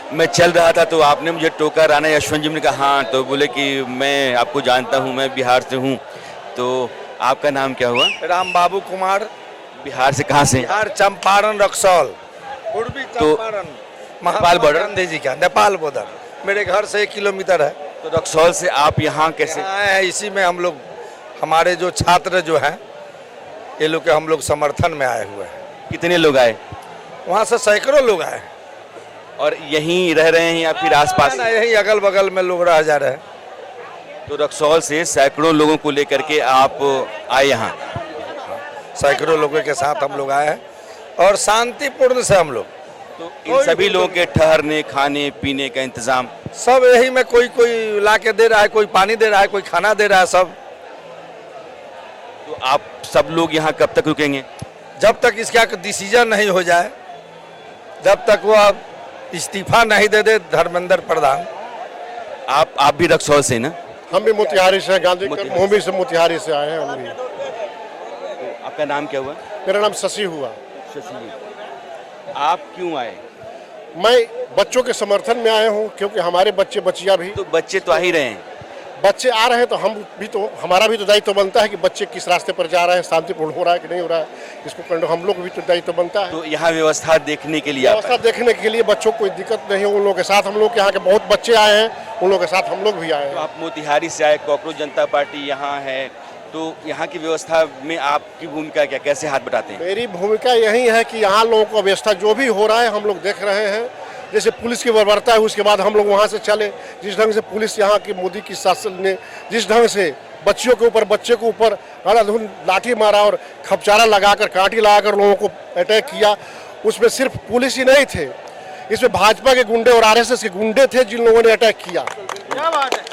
मैं चल रहा था तो आपने मुझे टोका, राणा यशवंत जी ने कहा हाँ, तो बोले कि मैं आपको जानता हूँ, मैं बिहार से हूँ। तो आपका नाम क्या हुआ? राम बाबू कुमार। बिहार से कहाँ से? बिहार चंपारण रक्सौल, पूर्वी चंपारण, नेपाल बॉर्डर? गांधी जी का नेपाल बॉर्डर। मेरे घर से 1 किलोमीटर है। तो रक्सौल से आप यहाँ कैसे आए हैं? इसी में हम लोग, हमारे जो छात्र जो हैं, ये लोग के हम लोग समर्थन में आए हुए हैं। कितने लोग आए? वहाँ से सैकड़ों लोग आए और यहीं रह रहे हैं या फिर आसपास? ना, यही अगल बगल में लोग रह जा रहे हैं। तो रक्सौल से सैकड़ों लोगों को लेकर के आप आए यहाँ? सैकड़ों लोगों के साथ हम लोग आए हैं और शांतिपूर्ण से हम लोग। तो इन सभी लोगों के ठहरने, खाने पीने का इंतजाम सब यही में, कोई ला के दे रहा है, कोई पानी दे रहा है, कोई खाना दे रहा है, सब। तो आप सब लोग यहाँ कब तक रुकेंगे? जब तक इसका डिसीजन नहीं हो जाए, जब तक वो इस्तीफा नहीं दे दे धर्मेंद्र प्रधान। आप भी रक्सौल से ना? हम भी मोतिहारी से, गांधी कर्मभूमि से मोतिहारी से आए हैं हम भी। आपका नाम क्या हुआ? मेरा नाम शशि हुआ। आप क्यों आए? मैं बच्चों के समर्थन में आया हूं, क्योंकि हमारे बच्चे बच्चियां भी, तो बच्चे तो आ ही रहे हैं। बच्चे आ रहे हैं तो हम भी, तो हमारा भी तो दायित्व बनता है कि बच्चे किस रास्ते पर जा रहे हैं, शांतिपूर्ण हो रहा है कि नहीं हो रहा है, इसको हम लोग भी तो दायित्व बनता है। तो यहाँ व्यवस्था देखने के लिए आप व्यवस्था देखने के लिए, बच्चों को कोई दिक्कत नहीं हो उन लोगों के साथ, हम लोग यहाँ के बहुत बच्चे आए हैं, उन लोगों के साथ हम लोग भी आए तो हैं। आप मोतिहारी से आए, कॉकरोच जनता पार्टी यहाँ है, तो यहाँ की व्यवस्था में आपकी भूमिका क्या, कैसे हाथ बटाते हैं? मेरी भूमिका यही है कि यहाँ लोगों को व्यवस्था जो भी हो रहा है हम लोग देख रहे हैं। जैसे पुलिस की बर्बरता है, उसके बाद हम लोग वहाँ से चले। जिस ढंग से पुलिस यहाँ की मोदी की शासन ने जिस ढंग से बच्चे के ऊपर अंधाधुंध लाठी मारा और खपचारा लगाकर, कांटी लगाकर लोगों को अटैक किया, उसमें सिर्फ पुलिस ही नहीं थे, इसमें भाजपा के गुंडे और आरएसएस के गुंडे थे जिन लोगों ने अटैक किया। क्या बात है?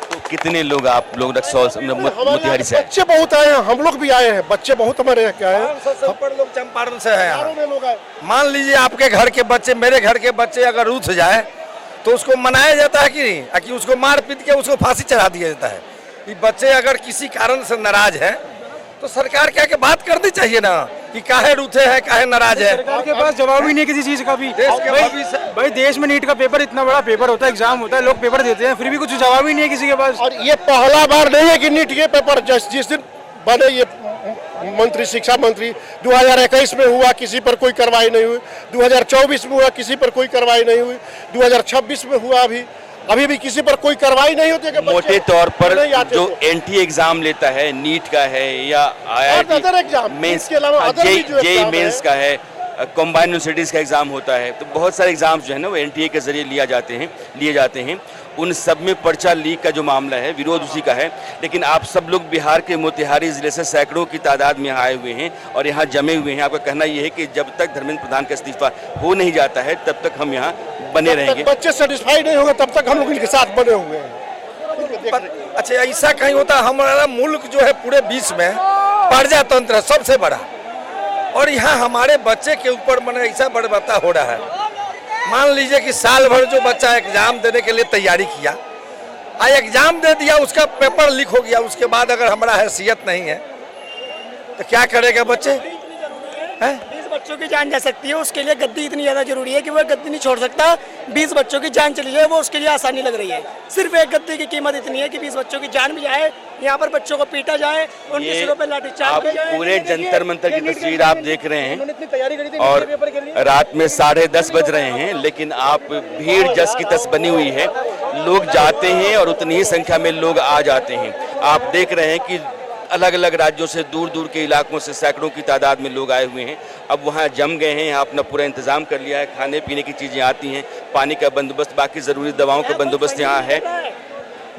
तो कितने लोग आप लोग रक्सौल मोतिहारी से आए? बच्चे बहुत आए हैं, हम लोग भी आए हैं, बच्चे बहुत हमारे यहाँ के आए हैं। 500 लोग चंपारण से हैं यहाँ। में लोग आए। मान लीजिए आपके घर के बच्चे, मेरे घर के बच्चे अगर रूठ जाए तो उसको मनाया जाता है कि नहीं, कि उसको मार पीट के उसको फांसी चढ़ा दिया जाता है। ये बच्चे अगर किसी कारण से नाराज है तो सरकार क्या के बात करनी चाहिए ना, कि काहे रूठे हैं, काहे नाराज है। सरकार के पास जवाब ही नहीं किसी चीज का भी। देश के भविष्य, भाई देश में नीट का पेपर, इतना बड़ा पेपर होता है, एग्जाम होता है, लोग पेपर देते हैं, फिर भी कुछ जवाब ही नहीं है किसी के पास। और ये पहला बार नहीं है कि नीट के पेपर जिस दिन बने ये मंत्री, शिक्षा मंत्री, 2021 में हुआ, किसी पर कोई कार्रवाई नहीं हुई, 2024 में हुआ, किसी पर कोई कार्रवाई नहीं हुई, 2026 में हुआ, अभी भी किसी पर कोई कार्रवाई नहीं होती है। मोटे तौर पर जो एंटी एग्जाम लेता है, नीट का है या IIT मेंस के अलावा जेईई मेंस का है, कॉम्बाइंड यूनिवर्सिटीज का एग्जाम होता है, तो बहुत सारे एग्जाम्स जो है ना वो NTA के जरिए लिए जाते हैं। उन सब में पर्चा लीक का जो मामला है, विरोध उसी का है। लेकिन आप सब लोग बिहार के मोतिहारी जिले से सैकड़ों की तादाद में आए हुए हैं और यहाँ जमे हुए हैं। आपका कहना यह है कि जब तक धर्मेंद्र प्रधान का इस्तीफा हो नहीं जाता है तब तक हम यहाँ बने रहेंगे। बच्चे सेटिस्फाइड नहीं होंगे तब तक हम लोग इनके साथ बने हुए हैं। अच्छा ऐसा कहीं होता, हमारा मुल्क जो है पूरे विश्व में प्रजातंत्र है सबसे बड़ा, और यहाँ हमारे बच्चे के ऊपर मैंने ऐसा बर्बरता हो रहा है। मान लीजिए कि साल भर जो बच्चा एग्जाम देने के लिए तैयारी किया, एग्जाम दे दिया, उसका पेपर लीक हो गया, उसके बाद अगर हमारा हैसियत नहीं है तो क्या करेगा बच्चे? 20 बच्चों की जान जा सकती है, उसके लिए गद्दी इतनी ज़्यादा जरूरी है कि वो गद्दी नहीं छोड़ सकता। 20 बच्चों की जान चली जाए वो उसके लिए आसानी लग रही है। सिर्फ एक गद्दी की कीमत इतनी है कि 20 बच्चों की जान भी जाए, यहाँ पर बच्चों को पीटा जाए, उनके सिरों पे लाठीचार्ज किया जाए। पूरे जंतर मंतर की तस्वीर आप देख रहे हैं और रात में 10:30 बज रहे हैं, लेकिन आप भीड़ जस की तस बनी हुई है। लोग जाते हैं और उतनी ही संख्या में लोग आ जाते हैं। आप देख रहे हैं कि अलग अलग राज्यों से, दूर दूर के इलाकों से सैकड़ों की तादाद में लोग आए हुए हैं। अब वहाँ जम गए हैं, यहाँ अपना पूरा इंतजाम कर लिया है, खाने पीने की चीज़ें आती हैं, पानी का बंदोबस्त, बाकी ज़रूरी दवाओं का बंदोबस्त यहाँ है।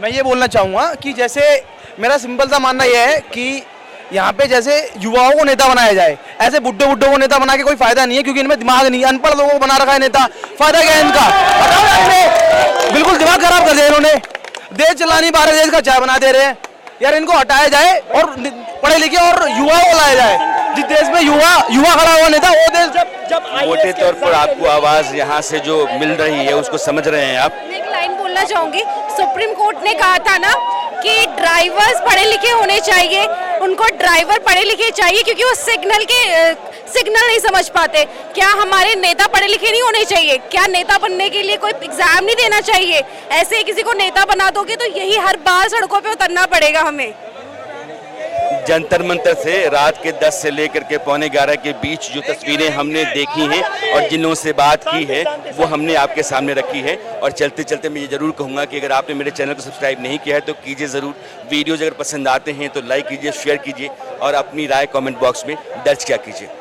मैं ये बोलना चाहूँगा कि जैसे मेरा सिंपल सा मानना यह है कि यहाँ पे जैसे युवाओं को नेता बनाया जाए, ऐसे बुड्ढों को नेता बना के कोई फायदा नहीं है, क्योंकि इनमें दिमाग नहीं है। अनपढ़ लोगों को बना रखा है नेता, फायदा क्या है इनका? बिल्कुल दिमाग खराब कर दिया इन्होंने। देश चला नहीं पा रहे, देश का चाय बना दे रहे हैं यार। इनको हटाया जाए और पढ़े लिखे और युवाओं को लाया जाए। जिस देश में युवा खड़ा हुआ नेता, वो देश जब मोटे तौर पर आपको आवाज यहाँ से जो मिल रही है उसको समझ रहे हैं आप? एक लाइन बोलना चाहूंगी, सुप्रीम कोर्ट ने कहा था ना कि ड्राइवर्स पढ़े लिखे होने चाहिए, उनको ड्राइवर पढ़े लिखे चाहिए, क्योंकि वो सिग्नल नहीं समझ पाते। क्या हमारे नेता पढ़े लिखे नहीं होने चाहिए? क्या नेता बनने के लिए कोई एग्जाम नहीं देना चाहिए? ऐसे ही किसी को नेता बना दोगे तो यही हर बार सड़कों पे उतरना पड़ेगा हमें। जंतर मंतर से रात के 10 से लेकर के पौने 11 के बीच जो तस्वीरें हमने देखी हैं और जिन लोगों से बात की है वो हमने आपके सामने रखी है। और चलते चलते मैं ये जरूर कहूँगा कि अगर आपने मेरे चैनल को सब्सक्राइब नहीं किया है तो कीजिए ज़रूर। वीडियोज़ अगर पसंद आते हैं तो लाइक कीजिए, शेयर कीजिए और अपनी राय कमेंट बॉक्स में दर्ज किया कीजिए।